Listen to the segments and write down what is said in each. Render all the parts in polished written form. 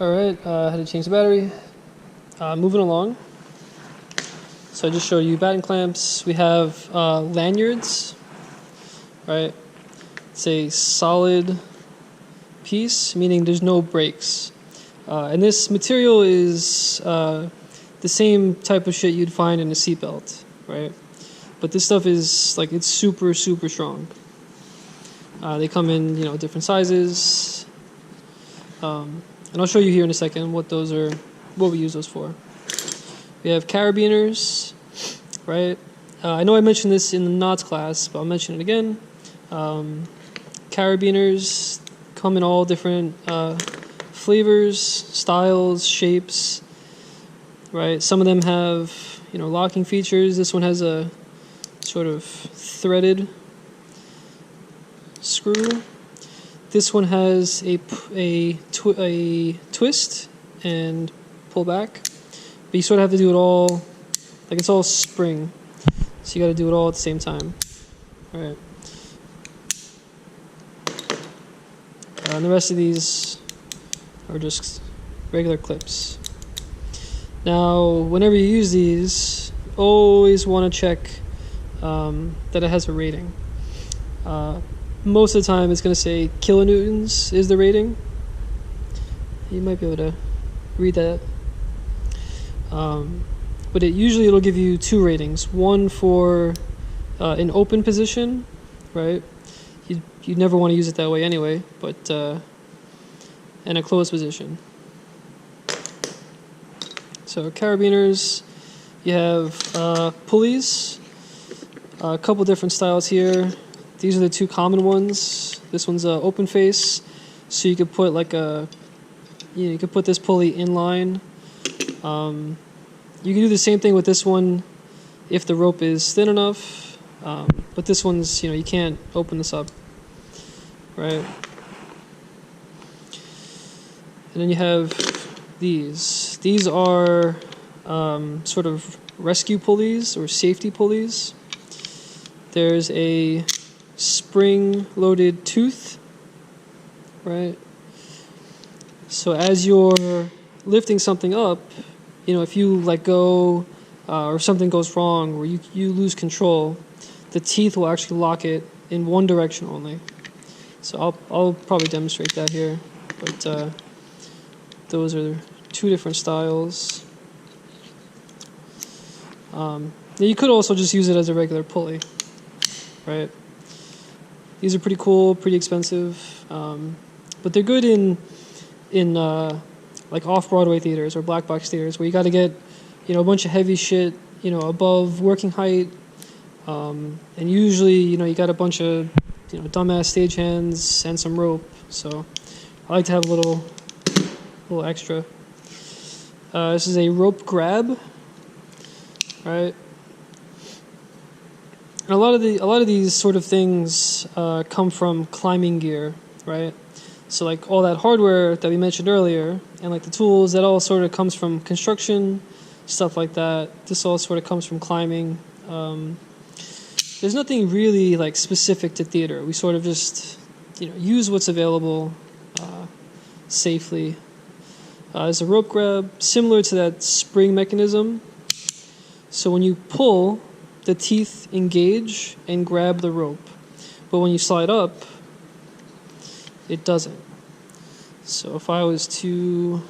Alright, had to change the battery. Moving along. So I just showed you batting clamps. We have lanyards, right? It's a solid piece, meaning there's no breaks. And this material is the same type of shit you'd find in a seatbelt, right? But this stuff is like, it's super, super strong. They come in, different sizes. And I'll show you here in a second what we use those for. We have carabiners, right? I know I mentioned this in the knots class, but I'll mention it again. Carabiners come in all different flavors, styles, shapes, right? Some of them have, locking features. This one has a sort of threaded screw. This one has a twist and pull back, but you sort of have to do it all, like it's all spring, so you got to do it all at the same time. All right. And the rest of these are just regular clips. Now, whenever you use these, always want to check that it has a rating. Most of the time, it's going to say kilonewtons is the rating. You might be able to read that. But it'll give you two ratings. One for an open position, right? You'd never want to use it that way anyway, but and a closed position. So carabiners, you have pulleys, a couple different styles here. These are the two common ones. This one's open face, so you could put you could put this pulley in line. You can do the same thing with this one if the rope is thin enough, but this one's, you can't open this up, right? And then you have these. These are sort of rescue pulleys or safety pulleys. There's a spring-loaded tooth, right? So as you're lifting something up, if you let go or something goes wrong or you lose control, the teeth will actually lock it in one direction only. So I'll probably demonstrate that here, but those are two different styles. You could also just use it as a regular pulley, right? These are pretty cool, pretty expensive, but they're good in like off-Broadway theaters or black box theaters where you got to get, a bunch of heavy shit, above working height, and usually, you got a bunch of, dumbass stagehands and some rope. So I like to have a little extra. This is a rope grab, right? And a lot of these sort of things come from climbing gear, right? So like all that hardware that we mentioned earlier, and like the tools, that all sort of comes from construction, stuff like that. This all sort of comes from climbing. There's nothing really like specific to theater. We sort of just, use what's available safely. There's a rope grab, similar to that spring mechanism. So when you pull, the teeth engage and grab the rope. But when you slide up, it doesn't. So if I was to,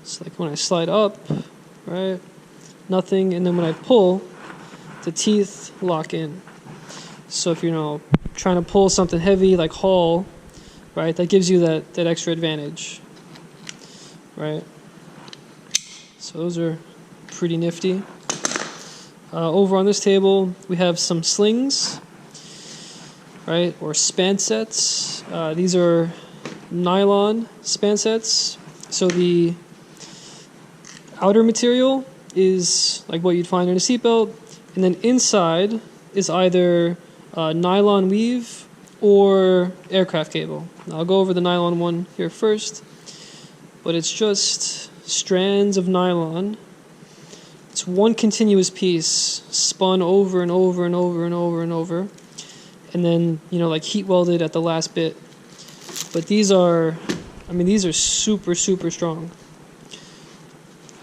it's like when I slide up, right, nothing, and then when I pull, the teeth lock in. So if you're trying to pull something heavy like haul, right, that gives you that extra advantage, right? So those are pretty nifty. Over on this table, we have some slings, right, or span sets. These are nylon span sets. So the outer material is like what you'd find in a seatbelt, and then inside is either nylon weave or aircraft cable. Now, I'll go over the nylon one here first, but it's just strands of nylon. It's one continuous piece spun over and over and over and over and over, and then like heat welded at the last bit. But these are, I mean, these are super, super strong.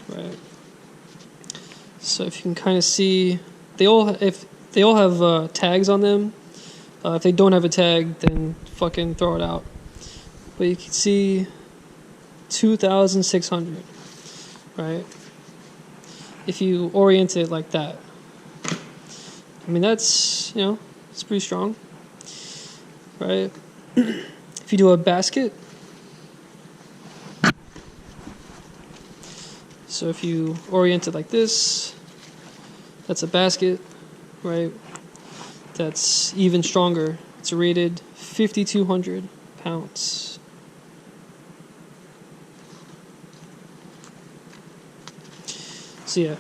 Right. So if you can kind of see, if they all have tags on them. If they don't have a tag, then fucking throw it out. But you can see 2,600, right? If you orient it like that. I mean, that's, it's pretty strong, right? If you do a basket, so if you orient it like this, that's a basket, right? That's even stronger. It's rated 5,200 pounds. So yeah,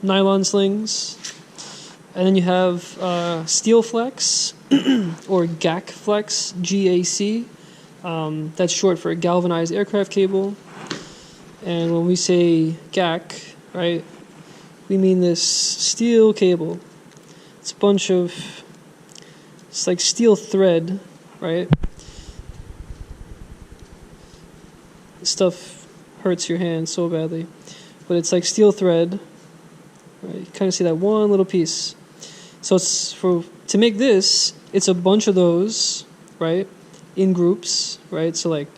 nylon slings. And then you have steel flex or GAC flex, GAC. That's short for galvanized aircraft cable. And when we say GAC, right, we mean this steel cable. It's a bunch of, it's like steel thread, right? This stuff hurts your hand so badly. But it's like steel thread, right? You kind of see that one little piece. So to make this, it's a bunch of those, right? In groups, right? So like,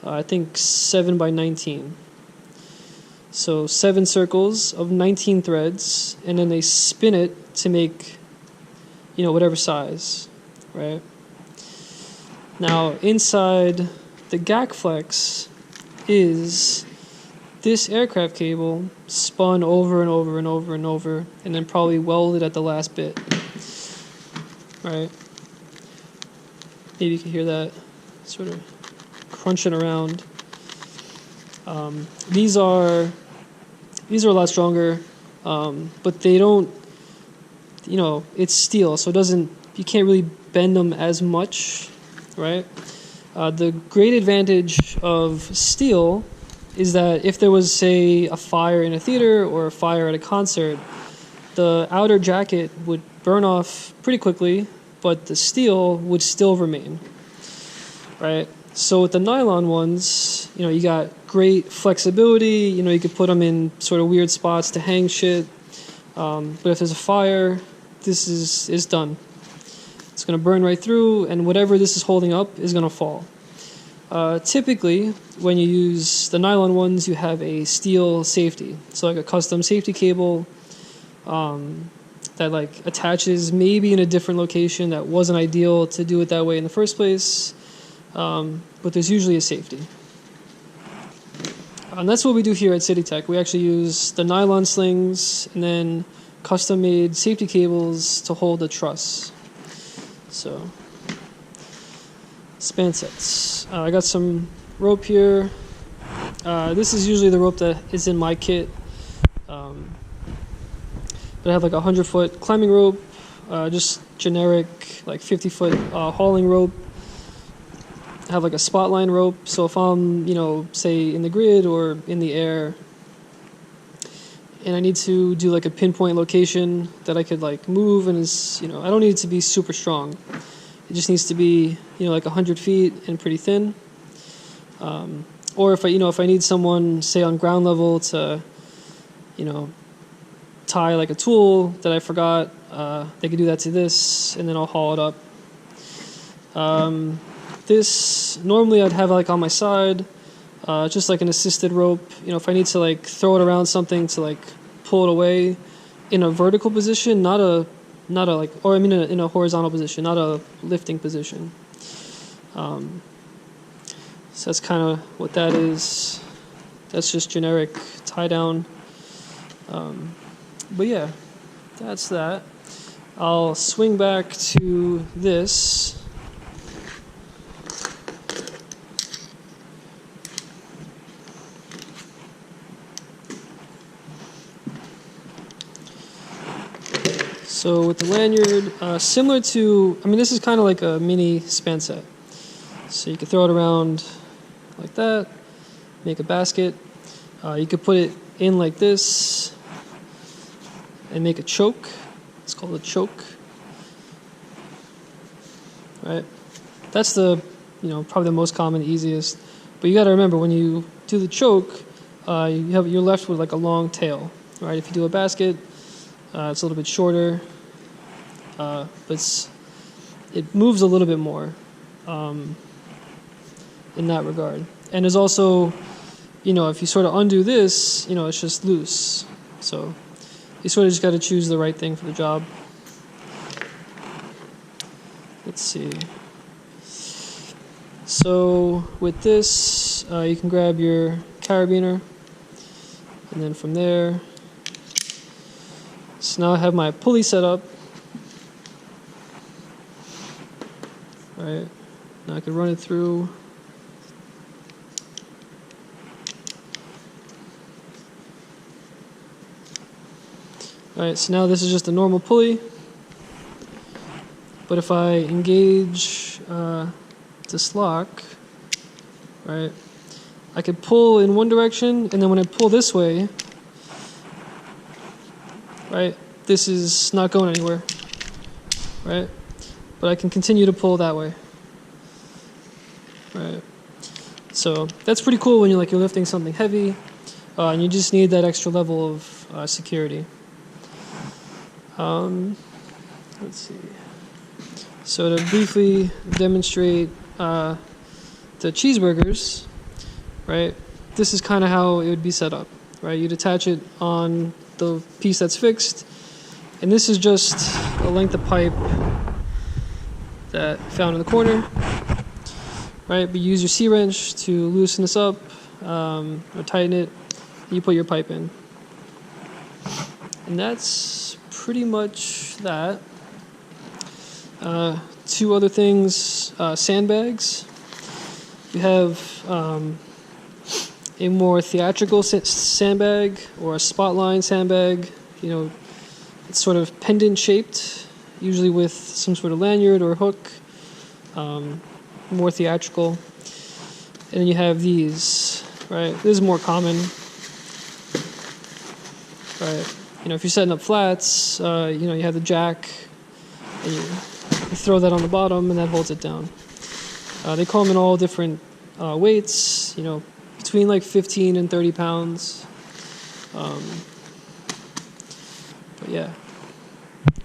I think 7 by 19. So 7 circles of 19 threads, and then they spin it to make, whatever size, right? Now, inside the GAC flex is this aircraft cable spun over and over and over and over, and then probably welded at the last bit, right? Maybe you can hear that sort of crunching around. These are a lot stronger, but they don't, it's steel, so you can't really bend them as much, right? The great advantage of steel is that if there was, say, a fire in a theater or a fire at a concert, the outer jacket would burn off pretty quickly, but the steel would still remain, right? So with the nylon ones, you got great flexibility. You could put them in sort of weird spots to hang shit. But if there's a fire, this is done. It's going to burn right through, and whatever this is holding up is going to fall. Typically, when you use the nylon ones, you have a steel safety. So like a custom safety cable that like attaches maybe in a different location that wasn't ideal to do it that way in the first place. But there's usually a safety. And that's what we do here at City Tech. We actually use the nylon slings and then custom-made safety cables to hold the truss. So, span sets. I got some rope here. This is usually the rope that is in my kit. But I have like a 100-foot climbing rope, just generic like 50-foot hauling rope. I have like a spotline rope, so if I'm, say in the grid or in the air, and I need to do like a pinpoint location that I could like move, and is, I don't need it to be super strong. It just needs to be, like 100 feet and pretty thin. Or if I need someone, say on ground level to, tie like a tool that I forgot, they could do that to this, and then I'll haul it up. This, normally I'd have like on my side, just like an assisted rope. If I need to like throw it around something to like pull it away in a vertical position, in a horizontal position, not a lifting position. So that's kind of what that is. That's just generic tie down. But yeah, that's that. I'll swing back to this. So with the lanyard, similar to, this is kind of like a mini span set. So you can throw it around like that, make a basket. You could put it in like this and make a choke. It's called a choke. Right? That's the probably the most common, the easiest. But you got to remember, when you do the choke, you're left with like a long tail, right? If you do a basket, it's a little bit shorter, but it moves a little bit more in that regard. And there's also, if you sort of undo this, it's just loose. So you sort of just got to choose the right thing for the job. Let's see. So with this, you can grab your carabiner, and then from there, so now I have my pulley set up. Right, now I can run it through. Alright, so now this is just a normal pulley, but if I engage this lock, right, I could pull in one direction, and then when I pull this way, right, this is not going anywhere, right, but I can continue to pull that way, right. So that's pretty cool when you're lifting something heavy, and you just need that extra level of security. Let's see. So to briefly demonstrate the cheeseburgers, right, this is kind of how it would be set up, right? You'd attach it on the piece that's fixed, and this is just a length of pipe that found in the corner, right? But you use your C-wrench to loosen this up or tighten it, and you put your pipe in. And that's pretty much that. Two other things, sandbags. You have a more theatrical sandbag or a spotline sandbag. It's sort of pendant shaped, usually with some sort of lanyard or hook, more theatrical. And then you have these, right? This is more common, right? If you're setting up flats, you have the jack, and you throw that on the bottom, and that holds it down. They come in all different weights, between 15 and 30 pounds. But yeah,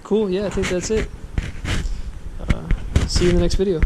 cool. Yeah, I think that's it. See you in the next video.